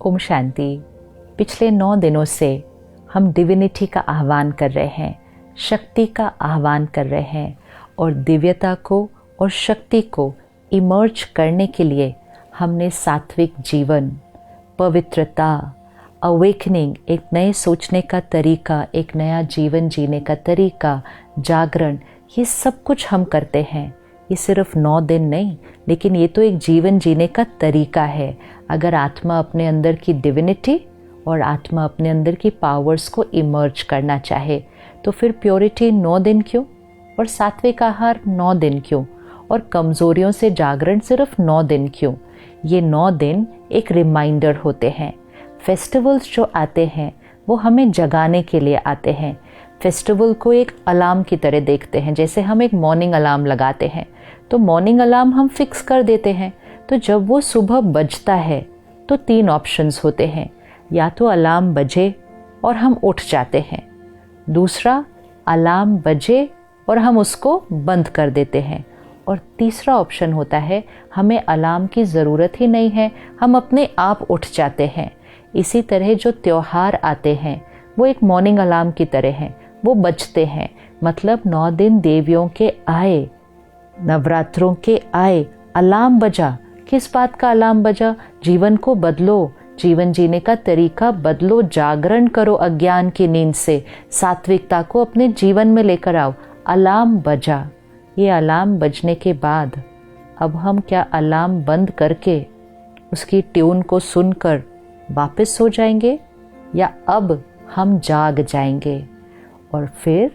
ओम शांति। पिछले 9 दिनों से हम डिविनिटी का आह्वान कर रहे हैं, शक्ति का आह्वान कर रहे हैं और दिव्यता को और शक्ति को इमर्ज करने के लिए हमने सात्विक जीवन, पवित्रता, अवेकनिंग, एक नए सोचने का तरीका, एक नया जीवन जीने का तरीका, जागरण, ये सब कुछ हम करते हैं। ये सिर्फ 9 दिन नहीं, लेकिन ये तो एक जीवन जीने का तरीका है। अगर आत्मा अपने अंदर की डिविनिटी और आत्मा अपने अंदर की पावर्स को इमर्ज करना चाहे तो फिर प्योरिटी 9 दिन क्यों, और सात्विक आहार 9 दिन क्यों, और कमज़ोरियों से जागरण सिर्फ 9 दिन क्यों। ये 9 दिन एक रिमाइंडर होते हैं। फेस्टिवल्स जो आते हैं वो हमें जगाने के लिए आते हैं। फेस्टिवल को एक अलार्म की तरह देखते हैं। जैसे हम एक मॉर्निंग अलार्म लगाते हैं तो मॉर्निंग अलार्म हम फिक्स कर देते हैं, तो जब वो सुबह बजता है तो 3 ऑप्शंस होते हैं। या तो अलार्म बजे और हम उठ जाते हैं, दूसरा अलार्म बजे और हम उसको बंद कर देते हैं, और तीसरा ऑप्शन होता है हमें अलार्म की ज़रूरत ही नहीं है, हम अपने आप उठ जाते हैं। इसी तरह जो त्यौहार आते हैं वो एक मॉर्निंग अलार्म की तरह हैं, वो बजते हैं। मतलब 9 दिन देवियों के आए, नवरात्रों के आए, अलार्म बजा। किस बात का अलार्म बजा? जीवन को बदलो, जीवन जीने का तरीका बदलो, जागरण करो अज्ञान की नींद से, सात्विकता को अपने जीवन में लेकर आओ। अलार्म बजा। ये अलार्म बजने के बाद अब हम क्या अलार्म बंद करके उसकी ट्यून को सुनकर वापस सो जाएंगे, या अब हम जाग जाएंगे? और फिर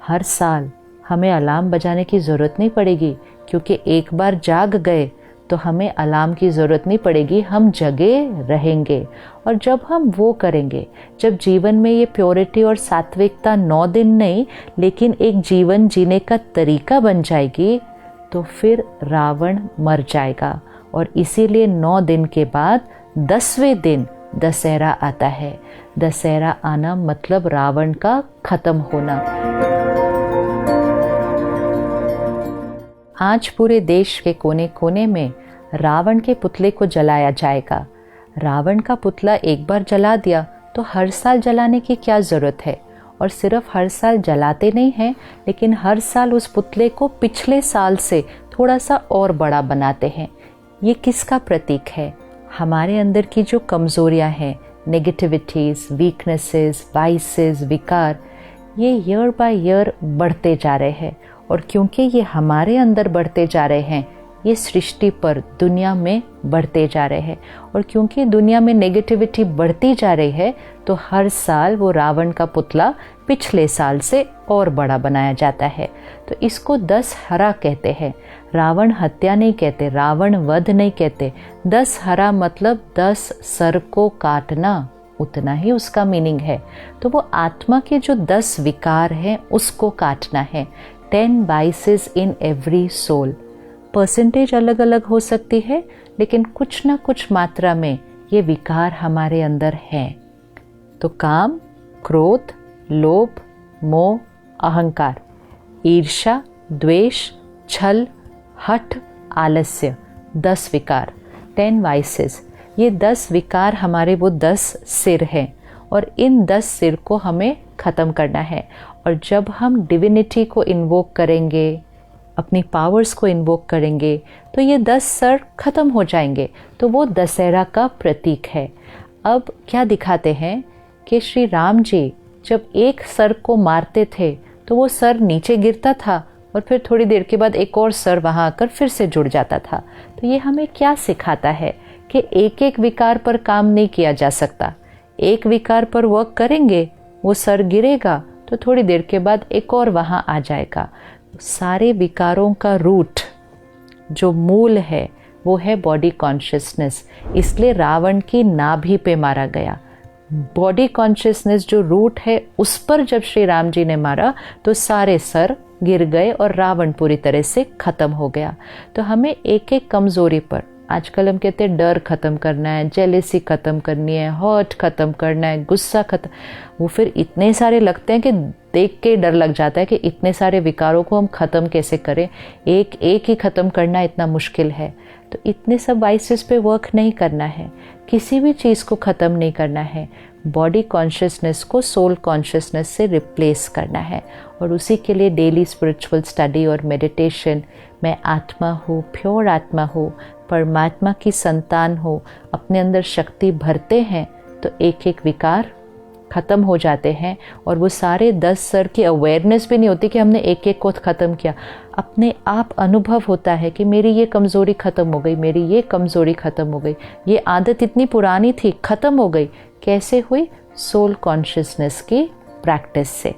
हर साल हमें अलार्म बजाने की ज़रूरत नहीं पड़ेगी, क्योंकि एक बार जाग गए तो हमें अलार्म की ज़रूरत नहीं पड़ेगी, हम जगे रहेंगे। और जब हम वो करेंगे, जब जीवन में ये प्योरिटी और सात्विकता 9 दिन नहीं लेकिन एक जीवन जीने का तरीका बन जाएगी, तो फिर रावण मर जाएगा। और इसीलिए 9 दिन के बाद 10वें दिन दशहरा आता है। दशहरा आना मतलब रावण का खत्म होना। आज पूरे देश के कोने कोने में रावण के पुतले को जलाया जाएगा। रावण का पुतला एक बार जला दिया तो हर साल जलाने की क्या ज़रूरत है? और सिर्फ हर साल जलाते नहीं हैं, लेकिन हर साल उस पुतले को पिछले साल से थोड़ा सा और बड़ा बनाते हैं। ये किसका प्रतीक है? हमारे अंदर की जो कमज़ोरियाँ हैं, नेगेटिविटीज़, वीकनेसेस, वाइसेस, विकार, ये ईयर बाय ईयर बढ़ते जा रहे हैं। और क्योंकि ये हमारे अंदर बढ़ते जा रहे हैं, ये सृष्टि पर, दुनिया में बढ़ते जा रहे हैं। और क्योंकि दुनिया में नेगेटिविटी बढ़ती जा रही है, तो हर साल वो रावण का पुतला पिछले साल से और बड़ा बनाया जाता है। तो इसको दशहरा कहते हैं। रावण हत्या नहीं कहते, रावण वध नहीं कहते। दशहरा मतलब 10 सर को काटना, उतना ही उसका मीनिंग है। तो वो आत्मा के जो 10 विकार हैं उसको काटना है। 10 vices in every soul। Percentage अलग अलग हो सकती है, लेकिन कुछ ना कुछ मात्रा में ये विकार हमारे अंदर हैं। तो काम, क्रोध, लोभ, मोह, अहंकार, ईर्ष्या, द्वेष, छल, हठ, आलस्य, 10 विकार, 10 vices। ये 10 विकार हमारे वो 10 सिर हैं, और इन 10 सिर को हमें ख़त्म करना है। और जब हम डिविनिटी को इन्वोक करेंगे, अपनी पावर्स को इन्वोक करेंगे, तो ये 10 सर ख़त्म हो जाएंगे। तो वो दशहरा का प्रतीक है। अब क्या दिखाते हैं कि श्री राम जी जब एक सर को मारते थे तो वो सर नीचे गिरता था, और फिर थोड़ी देर के बाद एक और सर वहाँ आकर फिर से जुड़ जाता था। तो ये हमें क्या सिखाता है कि एक एक विकार पर काम नहीं किया जा सकता। एक विकार पर वर्क करेंगे, वो सर गिरेगा तो थोड़ी देर के बाद एक और वहाँ आ जाएगा। सारे विकारों का रूट, जो मूल है, वो है बॉडी कॉन्शियसनेस। इसलिए रावण की नाभि पे मारा गया। बॉडी कॉन्शियसनेस जो रूट है, उस पर जब श्री राम जी ने मारा तो सारे सर गिर गए और रावण पूरी तरह से ख़त्म हो गया। तो हमें एक एक कमज़ोरी पर, आजकल हम कहते हैं डर ख़त्म करना है, जेलेसी ख़त्म करनी है, हर्ट ख़त्म करना है, गुस्सा ख़त्म, वो फिर इतने सारे लगते हैं कि देख के डर लग जाता है कि इतने सारे विकारों को हम ख़त्म कैसे करें। एक एक ही ख़त्म करना इतना मुश्किल है। तो इतने सब वाइसेस पे वर्क नहीं करना है, किसी भी चीज़ को ख़त्म नहीं करना है। बॉडी कॉन्शियसनेस को सोल कॉन्शियसनेस से रिप्लेस करना है, और उसी के लिए डेली स्पिरिचुअल स्टडी और मेडिटेशन। मैं आत्मा हूँ, प्योर आत्मा हूँ, परमात्मा की संतान हो, अपने अंदर शक्ति भरते हैं तो एक एक विकार ख़त्म हो जाते हैं। और वो सारे 10 स्तर की अवेयरनेस भी नहीं होती कि हमने एक एक को ख़त्म किया। अपने आप अनुभव होता है कि मेरी ये कमज़ोरी ख़त्म हो गई, मेरी ये कमज़ोरी ख़त्म हो गई, ये आदत इतनी पुरानी थी ख़त्म हो गई। कैसे हुई? सोल कॉन्शियसनेस की प्रैक्टिस से।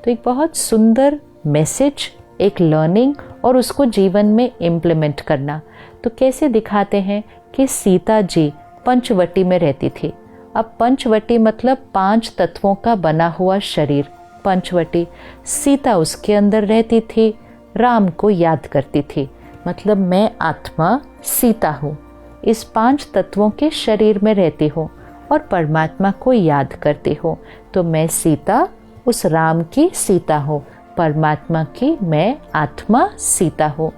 तो एक बहुत सुंदर मैसेज, एक लर्निंग, और उसको जीवन में इम्प्लीमेंट करना। तो कैसे दिखाते हैं कि सीता जी पंचवटी में रहती थी। अब पंचवटी मतलब 5 तत्वों का बना हुआ शरीर, पंचवटी। सीता उसके अंदर रहती थी, राम को याद करती थी। मतलब मैं आत्मा सीता हूँ, इस 5 तत्वों के शरीर में रहती हूँ और परमात्मा को याद करती हूँ। तो मैं सीता उस राम की सीता हूँ, परमात्मा की मैं आत्मा सीता हूँ।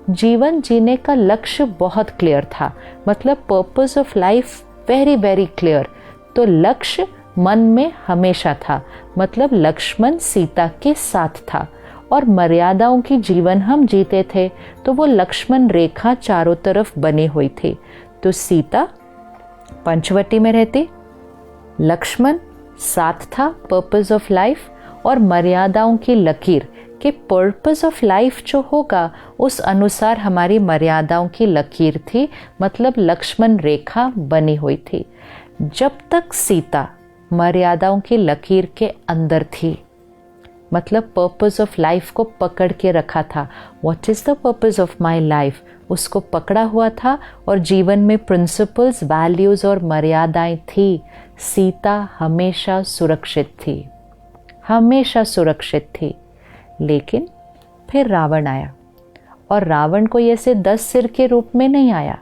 जीवन जीने का लक्ष्य बहुत क्लियर था, मतलब purpose of life very very clear. तो लक्ष्य मन में हमेशा था, मतलब लक्ष्मण सीता के साथ था। और मर्यादाओं की जीवन हम जीते थे, तो वो लक्ष्मण रेखा चारों तरफ बनी हुई थी। तो सीता पंचवटी में रहती, लक्ष्मण साथ था, पर्पस ऑफ लाइफ, और मर्यादाओं की लकीर कि पर्पस ऑफ लाइफ जो होगा उस अनुसार हमारी मर्यादाओं की लकीर थी, मतलब लक्ष्मण रेखा बनी हुई थी। जब तक सीता मर्यादाओं की लकीर के अंदर थी, मतलब पर्पस ऑफ लाइफ को पकड़ के रखा था। What is the purpose of my life, उसको पकड़ा हुआ था, और जीवन में प्रिंसिपल्स, वैल्यूज़ और मर्यादाएं थी। सीता हमेशा सुरक्षित थी, हमेशा सुरक्षित थी। लेकिन फिर रावण आया, और रावण को ऐसे 10 सिर के रूप में नहीं आया।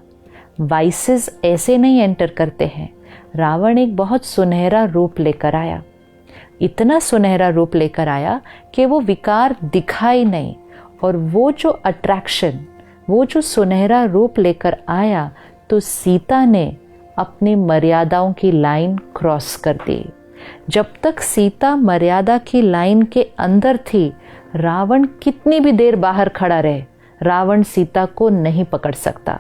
वाइसेस ऐसे नहीं एंटर करते हैं। रावण एक बहुत सुनहरा रूप लेकर आया, इतना सुनहरा रूप लेकर आया कि वो विकार दिखा ही नहीं। और वो जो अट्रैक्शन, वो जो सुनहरा रूप लेकर आया, तो सीता ने अपनी मर्यादाओं की लाइन क्रॉस कर दी। जब तक सीता मर्यादा की लाइन के अंदर थी, रावण कितनी भी देर बाहर खड़ा रहे, रावण सीता को नहीं पकड़ सकता।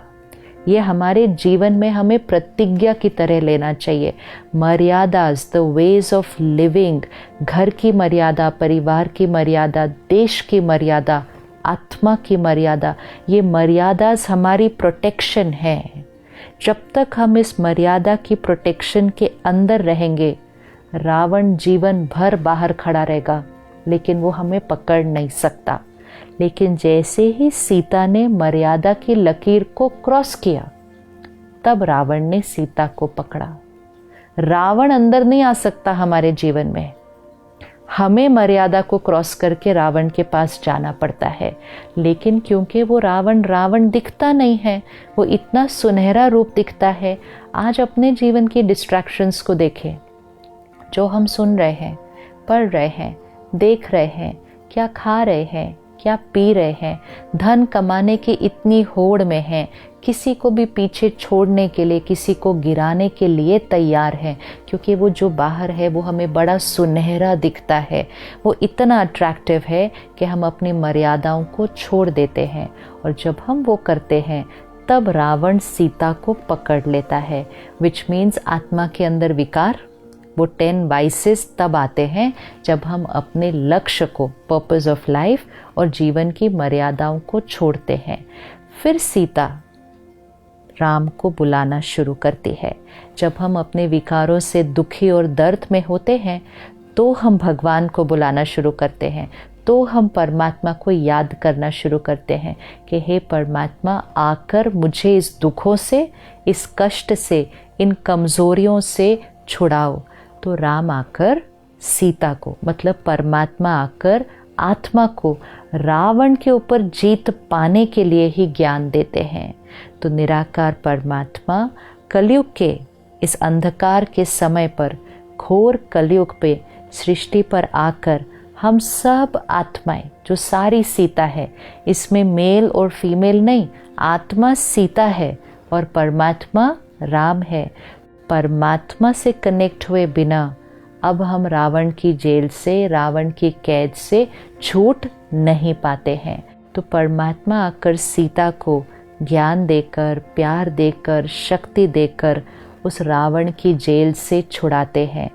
ये हमारे जीवन में हमें प्रतिज्ञा की तरह लेना चाहिए। मर्यादाज, द वेज ऑफ लिविंग, घर की मर्यादा, परिवार की मर्यादा, देश की मर्यादा, आत्मा की मर्यादा, ये मर्यादाज हमारी प्रोटेक्शन है। जब तक हम इस मर्यादा की प्रोटेक्शन के अंदर रहेंगे, रावण जीवन भर बाहर खड़ा रहेगा, लेकिन वो हमें पकड़ नहीं सकता। लेकिन जैसे ही सीता ने मर्यादा की लकीर को क्रॉस किया, तब रावण ने सीता को पकड़ा। रावण अंदर नहीं आ सकता हमारे जीवन में, हमें मर्यादा को क्रॉस करके रावण के पास जाना पड़ता है। लेकिन क्योंकि वो रावण दिखता नहीं है, वो इतना सुनहरा रूप दिखता है। आज अपने जीवन की डिस्ट्रैक्शंस को देखें, जो हम सुन रहे हैं, पढ़ रहे हैं, देख रहे हैं, क्या खा रहे हैं, क्या पी रहे हैं, धन कमाने की इतनी होड़ में हैं, किसी को भी पीछे छोड़ने के लिए, किसी को गिराने के लिए तैयार हैं, क्योंकि वो जो बाहर है वो हमें बड़ा सुनहरा दिखता है, वो इतना अट्रैक्टिव है कि हम अपनी मर्यादाओं को छोड़ देते हैं। और जब हम वो करते हैं, तब रावण सीता को पकड़ लेता है, विच मीन्स आत्मा के अंदर विकार, वो 10 वाइसेस तब आते हैं जब हम अपने लक्ष्य को, पर्पस ऑफ लाइफ और जीवन की मर्यादाओं को छोड़ते हैं। फिर सीता राम को बुलाना शुरू करती है। जब हम अपने विकारों से दुखी और दर्द में होते हैं, तो हम भगवान को बुलाना शुरू करते हैं, तो हम परमात्मा को याद करना शुरू करते हैं कि हे परमात्मा, आकर मुझे इस दुखों से, इस कष्ट से, इन कमज़ोरियों से छुड़ाओ। तो राम आकर सीता को, मतलब परमात्मा आकर आत्मा को रावण के ऊपर जीत पाने के लिए ही ज्ञान देते हैं। तो निराकार परमात्मा कलयुग के इस अंधकार के समय पर, घोर कलयुग पे सृष्टि पर आकर हम सब आत्माएं, जो सारी सीता है, इसमें मेल और फीमेल नहीं, आत्मा सीता है और परमात्मा राम है। परमात्मा से कनेक्ट हुए बिना अब हम रावण की जेल से, रावण की कैद से छूट नहीं पाते हैं। तो परमात्मा आकर सीता को ज्ञान देकर, प्यार देकर, शक्ति देकर उस रावण की जेल से छुड़ाते हैं।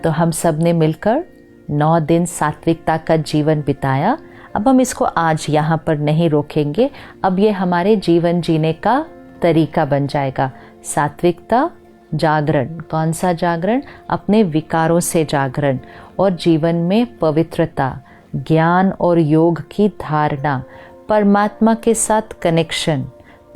तो हम सब ने मिलकर 9 दिन सात्विकता का जीवन बिताया। अब हम इसको आज यहाँ पर नहीं रोकेंगे, अब ये हमारे जीवन जीने का तरीका बन जाएगा। सात्विकता, जागरण। कौन सा जागरण? अपने विकारों से जागरण, और जीवन में पवित्रता, ज्ञान और योग की धारणा, परमात्मा के साथ कनेक्शन,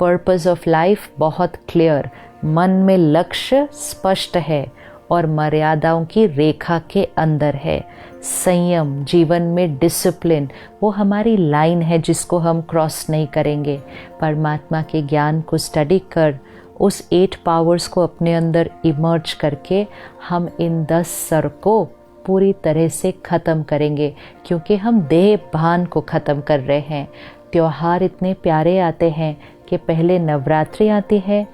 पर्पस ऑफ लाइफ बहुत क्लियर, मन में लक्ष्य स्पष्ट है और मर्यादाओं की रेखा के अंदर है। संयम, जीवन में डिसिप्लिन, वो हमारी लाइन है जिसको हम क्रॉस नहीं करेंगे। परमात्मा के ज्ञान को स्टडी कर उस 8 पावर्स को अपने अंदर इमर्ज करके हम इन 10 सर को पूरी तरह से ख़त्म करेंगे, क्योंकि हम देह भान को ख़त्म कर रहे हैं। त्योहार इतने प्यारे आते हैं कि पहले नवरात्रि आती है,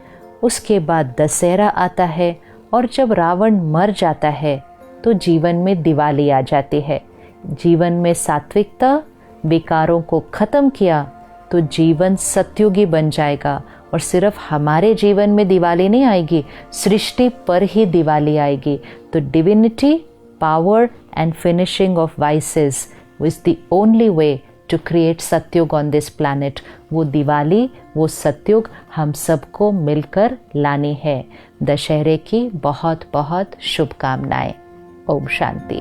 उसके बाद दशहरा आता है, और जब रावण मर जाता है तो जीवन में दिवाली आ जाती है। जीवन में सात्विकता, विकारों को ख़त्म किया तो जीवन सत्युगी बन जाएगा। और सिर्फ हमारे जीवन में दिवाली नहीं आएगी, सृष्टि पर ही दिवाली आएगी। तो divinity, power and finishing of vices is the only way to create Satyug on this planet. वो दिवाली, वो सत्युग हम सबको मिलकर लानी है। दशहरे की बहुत बहुत शुभकामनाएं। ओम शांति।